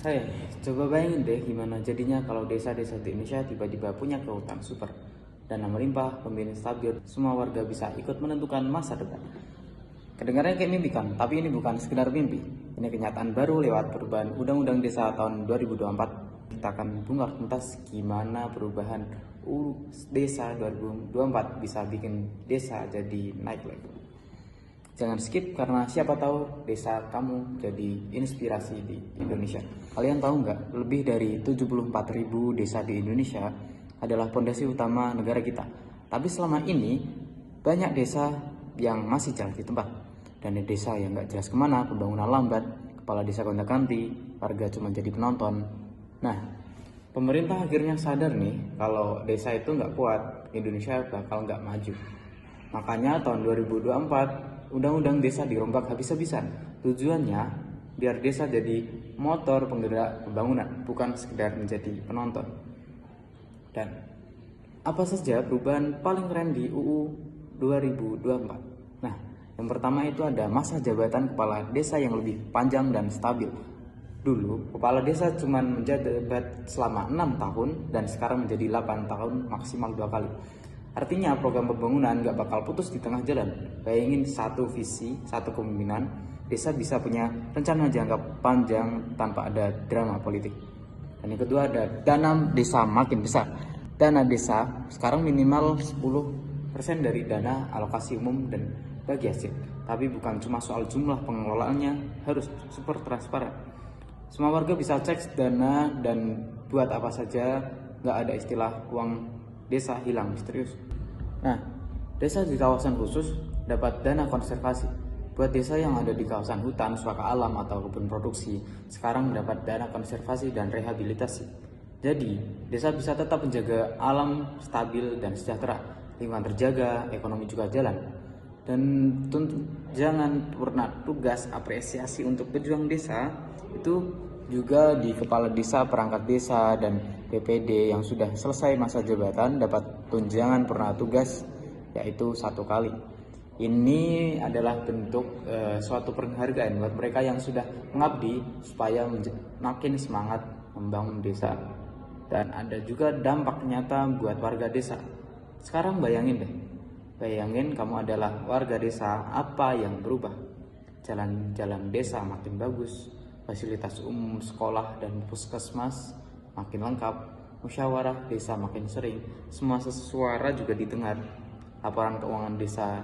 Hei, coba bayangin deh gimana jadinya kalau desa-desa di Indonesia tiba-tiba punya kehutanan super, dana melimpah, pemimpin stabil, semua warga bisa ikut menentukan masa depan. Kedengarannya kayak mimpi kan, tapi ini bukan sekedar mimpi. Ini kenyataan baru lewat perubahan Undang-Undang Desa tahun 2024. Kita akan bongkar tuntas gimana perubahan Desa 2024 bisa bikin desa jadi naik level. Jangan skip karena siapa tahu desa kamu jadi inspirasi di Indonesia. Kalian tahu nggak, lebih dari 74.000 desa di Indonesia adalah fondasi utama negara kita. Tapi selama ini banyak desa yang masih jalan di tempat. Dan di desa yang nggak jelas kemana, pembangunan lambat, kepala desa gonta-ganti, warga cuma jadi penonton. Nah, pemerintah akhirnya sadar nih kalau desa itu nggak kuat, Indonesia bakal nggak maju. Makanya tahun 2024 Undang-Undang Desa dirombak habis-habisan. Tujuannya biar desa jadi motor penggerak pembangunan, bukan sekedar menjadi penonton. Dan apa saja perubahan paling keren di UU 2024? Nah, yang pertama itu ada masa jabatan kepala desa yang lebih panjang dan stabil. Dulu, kepala desa cuma menjabat selama 6 tahun dan sekarang menjadi 8 tahun maksimal 2 kali. Artinya program pembangunan gak bakal putus di tengah jalan. Bayangin satu visi, satu kepemimpinan, desa bisa punya rencana jangka panjang tanpa ada drama politik. Dan yang kedua ada dana desa makin besar. Dana desa sekarang minimal 10% dari dana alokasi umum dan bagi hasil. Tapi bukan cuma soal jumlah pengelolaannya, harus super transparan. Semua warga bisa cek dana dan buat apa saja, gak ada istilah uang desa hilang misterius. Nah, desa di kawasan khusus dapat dana konservasi. Buat desa yang ada di kawasan hutan, suaka alam atau kebun produksi, sekarang mendapat dana konservasi dan rehabilitasi. Jadi, desa bisa tetap menjaga alam stabil dan sejahtera, lingkungan terjaga, ekonomi juga jalan. Dan jangan pernah tugas apresiasi untuk pejuang desa itu juga di kepala desa, perangkat desa, dan PPD yang sudah selesai masa jabatan dapat tunjangan purna tugas yaitu 1 kali. Ini adalah bentuk suatu penghargaan buat mereka yang sudah mengabdi supaya makin semangat membangun desa. Dan ada juga dampak nyata buat warga desa. Sekarang bayangin deh, bayangin kamu adalah warga desa, apa yang berubah? Jalan-jalan desa makin bagus, fasilitas umum, sekolah, dan puskesmas makin lengkap, musyawarah desa makin sering, semua suara juga didengar, laporan keuangan desa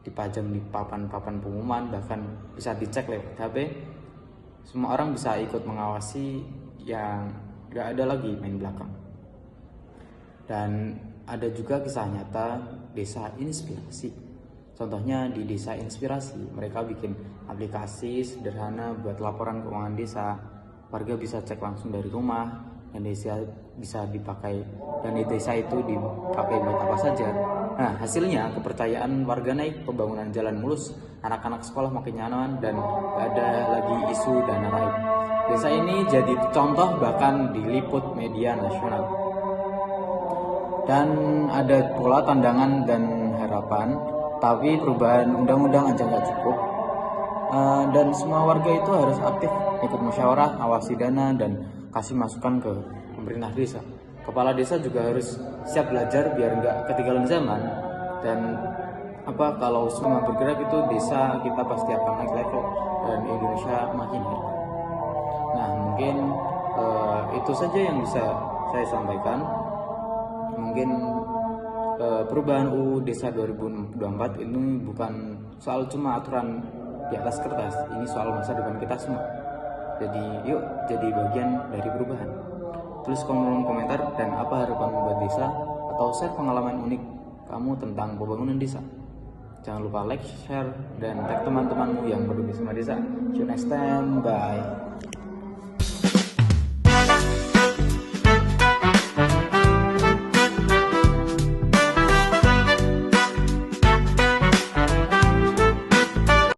dipajang di papan-papan pengumuman, bahkan bisa dicek lewat HP. Semua orang bisa ikut mengawasi, yang gak ada lagi main belakang. Dan ada juga kisah nyata desa inspirasi. Contohnya di desa inspirasi, mereka bikin aplikasi sederhana buat laporan keuangan desa. Warga bisa cek langsung dari rumah, dan desa bisa dipakai, dan di desa itu dipakai buat apa saja. Nah, hasilnya kepercayaan warga naik, pembangunan jalan mulus, anak-anak sekolah makin nyaman, dan gak ada lagi isu dana naik. Desa ini jadi contoh bahkan diliput media nasional. Dan ada pula tantangan dan harapan, tapi perubahan undang-undang aja nggak cukup. Dan semua warga itu harus aktif ikut musyawarah, awasi dana, dan kasih masukan ke pemerintah desa. Kepala desa juga harus siap belajar biar nggak ketinggalan zaman. Dan kalau semua bergerak itu, desa kita pasti akan naik level dan Indonesia makin naik. Nah, mungkin itu saja yang bisa saya sampaikan. Mungkin perubahan UU Desa 2024 ini bukan soal cuma aturan di atas kertas, ini soal masa depan kita semua. Jadi yuk jadi bagian dari perubahan. Tulis kolom komentar dan apa harapanmu buat desa, atau share pengalaman unik kamu tentang pembangunan desa. Jangan lupa like, share, dan tag teman-temanmu yang peduli sama desa. See you next time, bye.